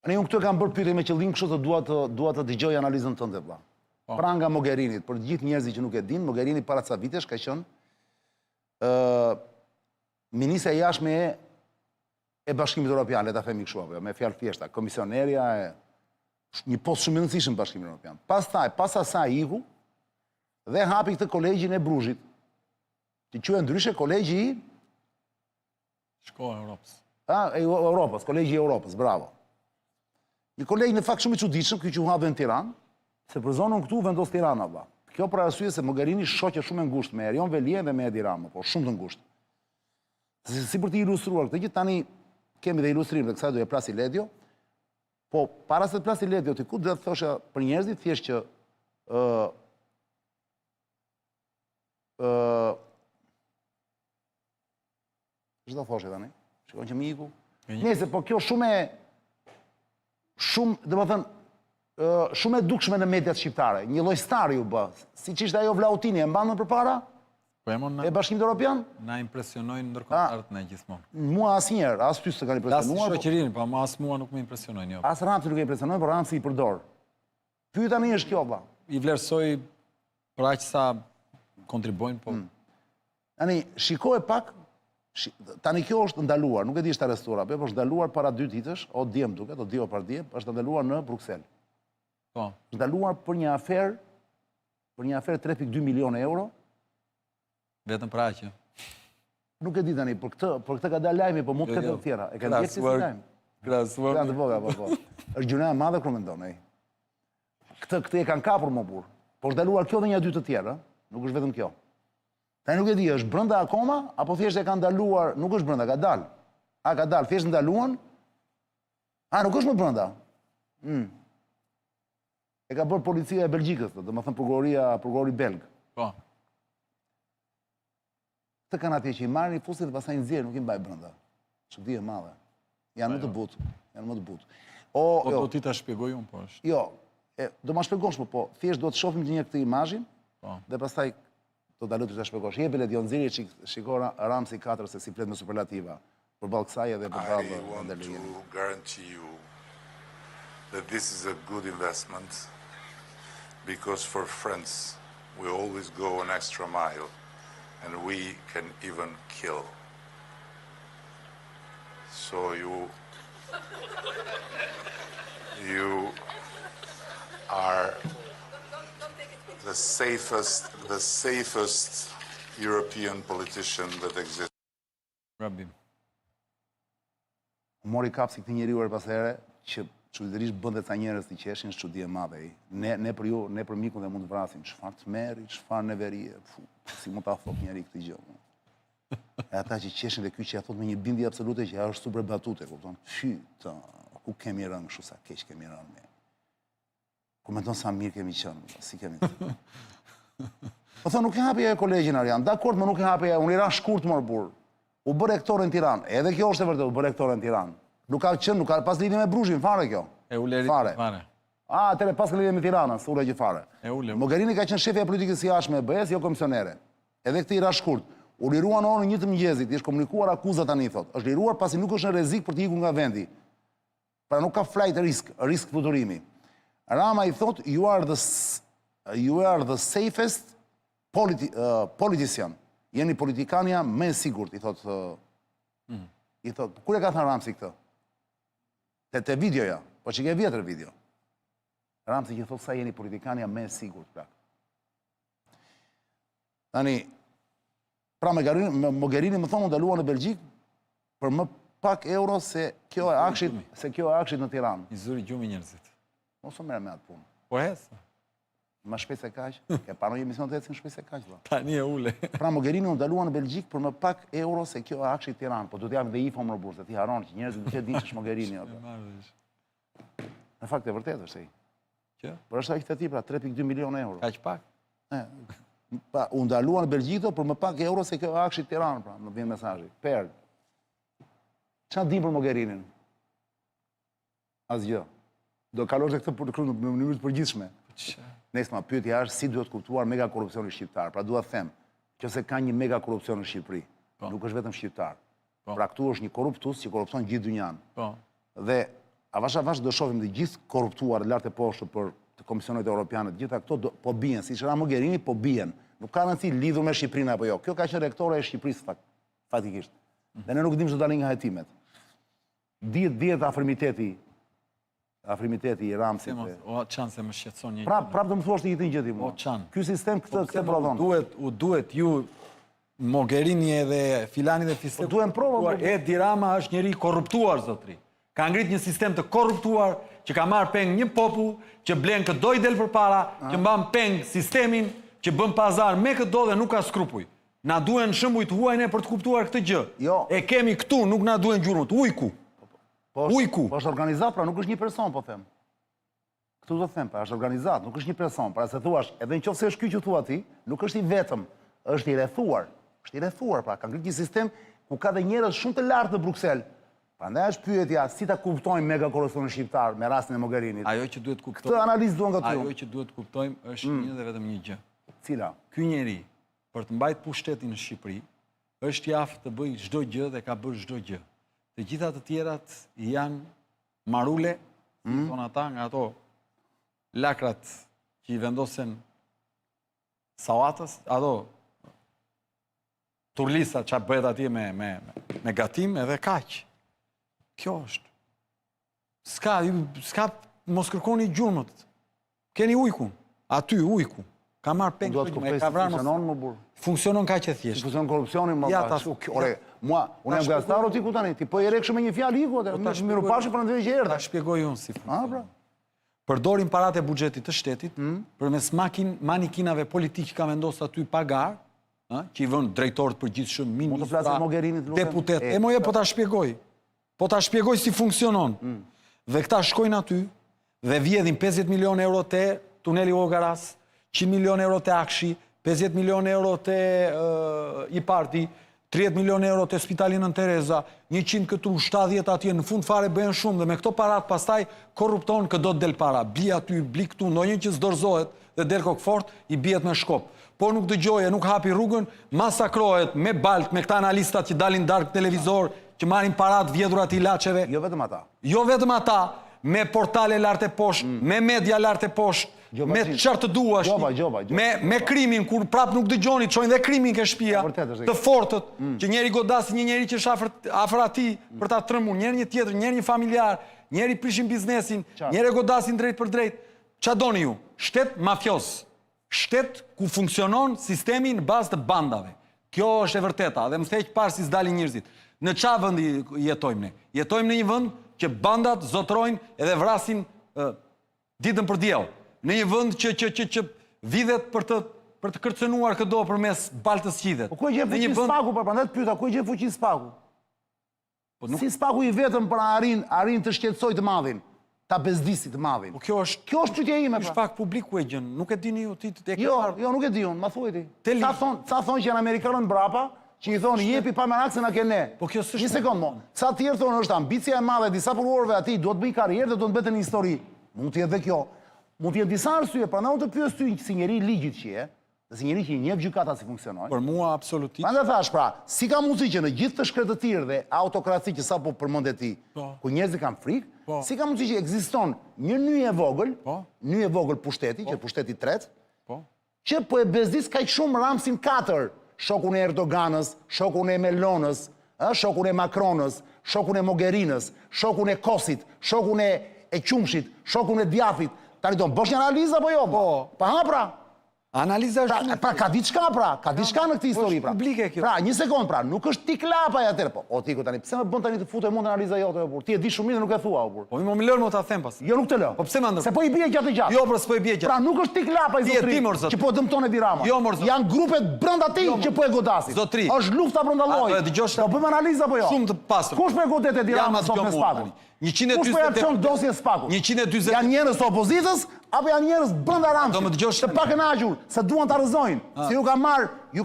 Ne unë këtu e kam bërë pyetje me qëllim, kështu të dua të dëgjoj analizën tënde vëlla. Pra nga Mogherinit, për të gjithë njerëzit që nuk e dinë, Mogherini para ca vitesh ka qenë ministra e jashtme e Bashkimit Evropian, le ta themi kështu, me fjalë thjeshta, komisionerja e një post shumë i rëndësishëm në Bashkimin Evropian. Pas asaj iku dhe hapi këtë kolegjin e Bruzhit, që quhet ndryshe kolegji i Shkolla e Europës. Europës, kolegji i Europës, bravo. Një kolegj në fakt shumë i çuditshëm, ky që u hapë në Tiranë, se për zonën këtu vendos Tirana valla. Kjo për arsye se Mogherini shoqë shumë e ngushtë me Erion Velien dhe me Edi Rama, po shumë të ngushtë. Si për të ilustruar këtë gjë, tani kemi dhe ilustrim dhe kësaj do e plasi Ledio, po para se të plasi Ledio, ti ku do të thosha për njerëzit thjesht që ç'do të thoshe tani? Shikon që më iku. Nëse po kjo shumë, domethënë shumë e dukshme në mediat shqiptare. Një lloj stari u bë, siç ishte ajo Vlautini, e mban më përpara? E Bashkimit Evropian? Na impresionojnë ndërkombëtarët na gjithmonë. Mua asnjëherë, as ty s'të kanë impresionuar. As shoqërinë, po as mua nuk më impresionojnë, jo. As Ramsi nuk e impresionoi, por Ramsi i përdor. Pyetja tani është kjo valla. I vlerësoj për aq sa kontribojnë, po. Tani shikoj pak, tani kjo është ndaluar, nuk e di është arrestuar apo, por është ndaluar para 2 ditësh, o djem duket, o dio par djem, është ndaluar në Bruksel. Po. Është ndaluar për një aferë 3.2 milionë euro. Vetëm për aq. Nuk e di tani, për këtë ka dalë lajmi, po mund të ketë të tjera. E kanë dhënë si lajm. Krahasuar. Kanë të vogla, po. Është gjuna e madhe kur mendon ai. Këtë e kanë kapur më burr. Po është ndaluar kjo dhe një dy të tjerë, nuk është vetëm kjo. Tani nuk e di, është brenda akoma apo thjesht e kanë ndaluar, nuk është brenda, ka dalë. Ka dalë, thjesht ndaluan. Nuk është më brenda. E ka bërë policia e Belgjikës, domethënë prokurori belg. Po. Të kanë atje që i marrin i fusin dhe pastaj nxjerrin, nuk i mbaj brenda. Çudi e madhe. Janë më të butë. Po ti ta shpjegoj unë, po është. Jo, do ma shpjegosh, po thjesht do të shohim një këtë imazhin, dhe pastaj do ta lutem ta shpjegosh. Jepi Ledio nxjerrje shikoj Ramsi 4 se si flet me superlativa. Përballë kësaj edhe përballë Anderlini. I want to guarantee you that this is a good investment because for friends we always go an extra mile and we can even kill. So you are the safest European politician that exists. Rabim. Mori kapsi këtë njeriu pas here që çuditërisht bënte ca njerëz të qeshin, çudi e madhe ai. Ne për ju, ne për mikun dhe mund të vrasim. Çfarë të merri, çfarë neverie. Si mund ta thot njëri këtë gjë? E ata që qeshin dhe ky që ja thot me një bindje absolute që ajo është super batute, kupton? Fyta, ku kemi rënë kështu sa keq kemi rënë ne. Ku mendon sa mirë kemi qenë, si kemi. Po thonë nuk e hapi ajo kolegjin Arian. Dakord, më nuk e hapi ajo. Unë i ra shkurt më burr. U bë rektor në Tiranë. Edhe kjo është e vërtetë, u bë rektor në Tiranë. Nuk ka pas lidhje me Bruzhin fare kjo. E ule fare. Atëre pas ka lidhje me Tiranën, ule gjë fare. Mogherini ka qenë shefi e politikës së jashtme e BE-s, jo komisionere. Edhe këtë i ra shkurt. U liruan orën 1 të mëngjesit, është komunikuar akuzat tani thot. Është liruar pasi nuk është në rrezik për të ikur nga vendi. Pra nuk ka flight risk fluturimi. Rama i thot, you are the safest politician. Jeni politikania më e sigurt, i thot. Kur e ka thënë Ramsi këtë? Te videoja, po që ke vjetër video. Ramsi që thot sa jeni politikania më e sigurt, pra. Tani, pra Mogherini më thonë ndaluar në Belgjik për më pak euro se kjo e akshit në Tiranë. I zuri gjumi njerëzit. Mos u merr me atë punë. Po hesë. Më shpejt se kaq, ke parë një emision të ecën shpejt se kaq. Tani e ule. Pra Mogherini u ndalua në Belgjik për më pak euro se kjo e akshit Tiranë, po do të japim dhe info më burr, se ti harron që njerëzit nuk e dinë ç'është Mogherini apo. Në fakt e vërtetë është ai. Që? Por është ai këtë tip, pra 3.2 milionë euro. Kaq pak? Pa, u ndalua në Belgjik për më pak euro se kjo e akshit Tiranë, pra, më vjen mesazhi. Per. Ç'a di për Mogherinin? Asgjë. Do kalosh këtë për në mënyrë të përgjithshme. Nesma pyetja është si duhet kuptuar mega korrupsioni shqiptar. Pra dua të them, nëse ka një mega korrupsion në Shqipëri, nuk është vetëm shqiptar. Pra këtu është një korruptus që korrupson gjithë dynjan. Dhe avash do shohim të gjithë korruptuar lart e poshtë për të komisionet europiane, gjitha këto po bien, siç era Mogherini, po bien. Nuk ka rëndësi lidhur me Shqipërinë apo jo. Kjo ka qenë rektore e Shqipërisë fatikisht. Dhe ne nuk dimë se do dalin nga hetimet. Dihet afrimiteti i Ramsit. O çan se më shqetëson një. Prap do më thuash të njëjtin gjë ti mua. O çan. Ky sistem këtë prodhon. Duhet ju Mogherini edhe Filani dhe Fiseku. Duhen prova. Edi Rama është njëri korruptuar, zotri. Ka ngrit një sistem të korruptuar që ka marrë peng një popull, që blen këdo i del përpara, që mban peng sistemin, që bën pazar me këdo dhe nuk ka skrupuj. Na duhen shembuj të huaj ne për të kuptuar këtë gjë. Jo. E kemi këtu, nuk na duhen gjurmët. Ujku. Ujku. Po është organizat, pra nuk është një person, po them. Këtu do të them, pra është organizat, nuk është një person. Pra se thuash, edhe nëse është ky që thua ti, nuk është i vetëm, është i rrethuar. Është i rrethuar, pra ka ngritur një sistem ku ka dhe njerëz shumë të lartë në Bruksel. Prandaj është pyetja, si ta kuptojmë megakorrupsionin shqiptar me rastin e Mogherinit. Ajo që duhet kuptojmë. Këtë analizë duan nga ty. Ajo që duhet kuptojmë është një dhe vetëm një gjë. Cila? Ky njeri, për të mbajtur pushtetin në Shqipëri, është i aftë të bëjë çdo gjë dhe ka bërë çdo gjë. Të gjitha të tjerat janë marule, si thon ata, nga ato lakrat që i vendosen sallatës, ato turlisa që bëhet atje me gatim edhe kaq. Kjo është. Ska mos kërkoni gjurmët. Keni ujkun. Aty ujku. Ka marrë peng me ka vranë. Funksionon më burr. Funksionon kaq e thjeshtë. Funksionon korrupsioni më pas. Ore, unë jam gazetar ti ku tani? Ti po i rekshëm me një fjalë iku atë. Miru pashë për ndonjë gjë erdhë. Ta shpjegoj unë si funksionon. Pra. Përdorin paratë e buxhetit të shtetit përmes manikinave politik që ka vendosur aty pagar, që i vën drejtorët përgjithshëm, ministra, deputet. E moje po ta shpjegoj. Po ta shpjegoj si funksionon. Dhe këta shkojnë aty dhe vjedhin 50 milion euro te tuneli Ogaras, 100 milion euro te Akshi, 50 milion euro te i parti, 30 milion euro te Spitali Nën Tereza, 100 këtu, 70 atje, në fund fare bëhen shumë dhe me këto parat pastaj korrupton këdo të del para. Bli aty, bli këtu, ndonjë që zdorzohet dhe del kokfort, i bijet me shkop. Po nuk dëgjoje, nuk hapi rrugën, masakrohet me balk, me këta analistat që dalin dark televizor, që marrin parat vjedhurat i ilaçeve. Jo vetëm ata. Jo vetëm ata, me portale lart e poshtë, me media lart e poshtë, me çfarë të duash, me krimin, kur prap nuk dëgjoni, çojnë dhe krimin ke shtëpia, të fortët, që njeri godasin një njeri që është afër atij për ta trembur, njeri një tjetër, njeri një familjar, njeri prishin biznesin, njeri godasin drejt për drejt. Ç'a doni ju? Shtet mafioz. Shtet ku funksionon sistemi në bazë të bandave. Kjo është e vërteta, dhe më theq parë si s'dalin njerëzit. Në qa vëndi jetojmë ne? Jetojmë në një vënd që bandat zotrojnë edhe vrasin ditën për diell. Në një vënd që vidhet për të kërcenuar këdo për mes baltës qidhet. Po ku e gje fuqin Spaku, për prandaj të pyeta, ku e gje fuqin Spaku? Si Spaku i vetëm për arin të shqetësoj të madhin, ta bezdisi të madhin. Kjo është pyetja ime. Është pak publiku e gjën, nuk e dini ju ti të Jo, nuk e di unë, ma thuaj ti. Ca thonë që janë Amerikanët mbrapa, që i thonë jepi pa merak se na ke ne. Një sekond mo. Ca tjerë thonë është ambicia e madhe, disa prokurorëve atij duhet bëjnë karrierë dhe duhet mbeten në histori. Mund të jetë dhe kjo. Mund të jetë disa arsye, prandaj unë të pyes ty si njeri i ligjit që je, dhe si njeri që i njeh gjykata si funksionojnë. Për mua absolutisht. Prandaj thash pra, si ka mundësi që në gjithë të shkretëtirë dhe autokraci që sapo përmend ti, ku njerëzit kanë frikë, si ka mundësi që ekziston një nyje e vogël pushteti, që pushteti i tretë, që po e bezdis kaq shumë Ramsin 4, shokun e Erdoganës, shokun e Melonës, shokun e Macronës, shokun e Mogherinës, shokun e Kosit, shokun e Qumshit, shokun e Djafit. Tani do bësh një analizë apo jo? Pa ha pra. Analiza është pra ka diçka ka diçka në këtë histori pra. Publike kjo. Pra, një sekond pra, nuk është ti klapa e atëre po. O ti ku tani, pse më bën tani të futem mund analiza jote apo? Ti e di shumë mirë nuk e thua apo? Po më lër më ta them pas. Jo nuk të lë. Po pse më ndër? Se po i bie gjatë. Jo, po s'po i bie gjatë. Pra nuk është ti klapa i zotrit. Që po dëmton e Birama. Jo, mor zot. Janë grupe brenda ti që po e godasin. Zotri. Është lufta brenda llojit. Po bëjmë analizë apo jo? Shumë të pastër. Kush po e godet e Birama sot me Spakun? 140. Kush po e çon dosjen Spakut? 140. Janë njerëz të opozitës apo janë njerëz brenda Ramsit? Të pakënaqur, se duan ta rrëzojnë. Se ju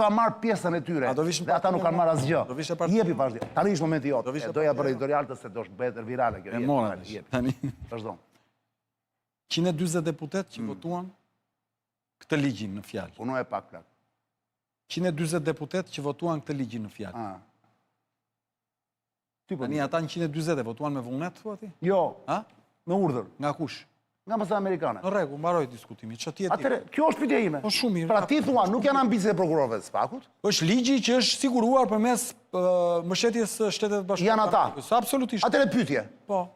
ka marr pjesën e tyre. Dhe ata nuk kanë marr asgjë. Jepi vazhdim. Tani është momenti jot. Doja për editorial të se do të bëhet virale kjo. Tani vazhdo. 140 deputet që votuan këtë ligjin në fjalë. Punoj e pak plak. 140 deputet që votuan këtë ligjin në fjalë. Tani ata 140 e votuan me vullnet, thua ti? Jo, Ha? me urdhër. Nga kush? Nga ambasada amerikane. Në rregull, mbaroj diskutimi. Ç'o ti e di? Atëre, kjo është pyetja ime. Po shumë mirë. Pra ti thua, nuk janë ambicet e prokurorëve të SPAK-ut? Është ligji që është siguruar përmes mbështetjes së Shtetet Bashkuara. Janë ata. Absolutisht. Atëre pyetje. Po.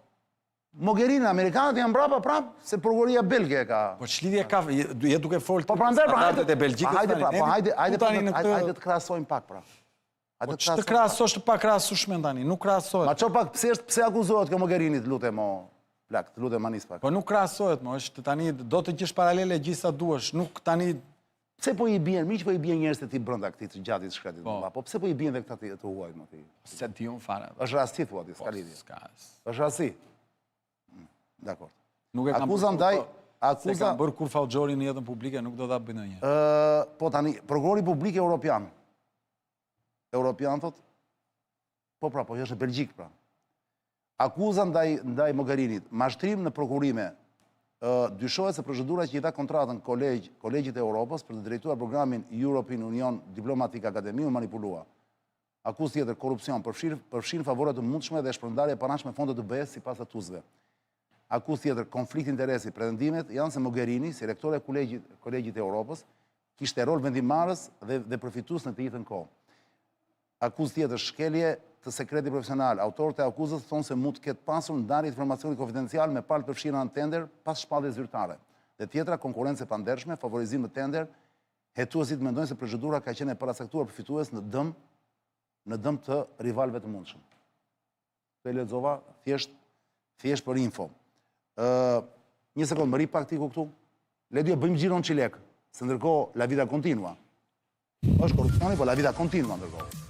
Mogherini, amerikanët janë brapa prap se prokuroria belge ka. Po ç'lidhje ka? Je duke folë Po prandaj standardet e Belgjikës. hajde të krahasojmë pak pra. Po ç'të krahasosh të pa krahasueshme tani? Nuk krahasohet. Ma ço pak pse akuzohet kjo Mogherini, të lutem o plak, të lutem manis pak. Po nuk krahasohet, është tani do të gjesh paralele gjithë sa duash, nuk tani Pse po i bien, miq po i bien njerëz të ti brenda këtij të gjatit shkretit më po pse po i bien dhe këta të huaj më ti? se di un fare. Është rasti thua ti, s'ka lidhje. Është rasti. Dakor. Nuk e kam. Akuza ndaj, Se kam bërë kur fallxhori në jetën publike, nuk do ta bëj ndonjë. Po tani, prokurori publik europian. Europian thot? Po pra, po është në Belgjik pra. Akuza ndaj Mogherinit, mashtrim në prokurime, dyshohet se procedura që i dha kontratën kolegjit e Europës për të drejtuar programin European Union Diplomatic Academy u manipulua. Akuzë tjetër, korupcion, përfshin favoret të mundshme dhe shpërndarje panash me fondet të BE-s sipas akuzëve. Akuzë tjetër, konflikt interesi, pretendimet janë se Mogherini, si rektore e kolegjit e Europës, kishte rol vendimarrës dhe përfitues në të njëjtën kohë. Akuzë tjetër, shkelje të sekreti profesional. Autorët e akuzës thonë se mund të ketë pasur ndarje informacionit konfidencial me palë përfshira në tender pas shpalljes zyrtare. Dhe tjetra, konkurrencë e pandershme, favorizim në tender, hetuesit mendojnë se procedura ka qenë e parasaktuar përfitues në dëm të rivalëve të mundshëm. Të lexova thjesht për info. Një sekond, më ri pak ti ku këtu. Le dy e bëjmë gjiron çilek, se ndërkohë la vida continua. Është korrupsioni, po la vida continua ndërkohë.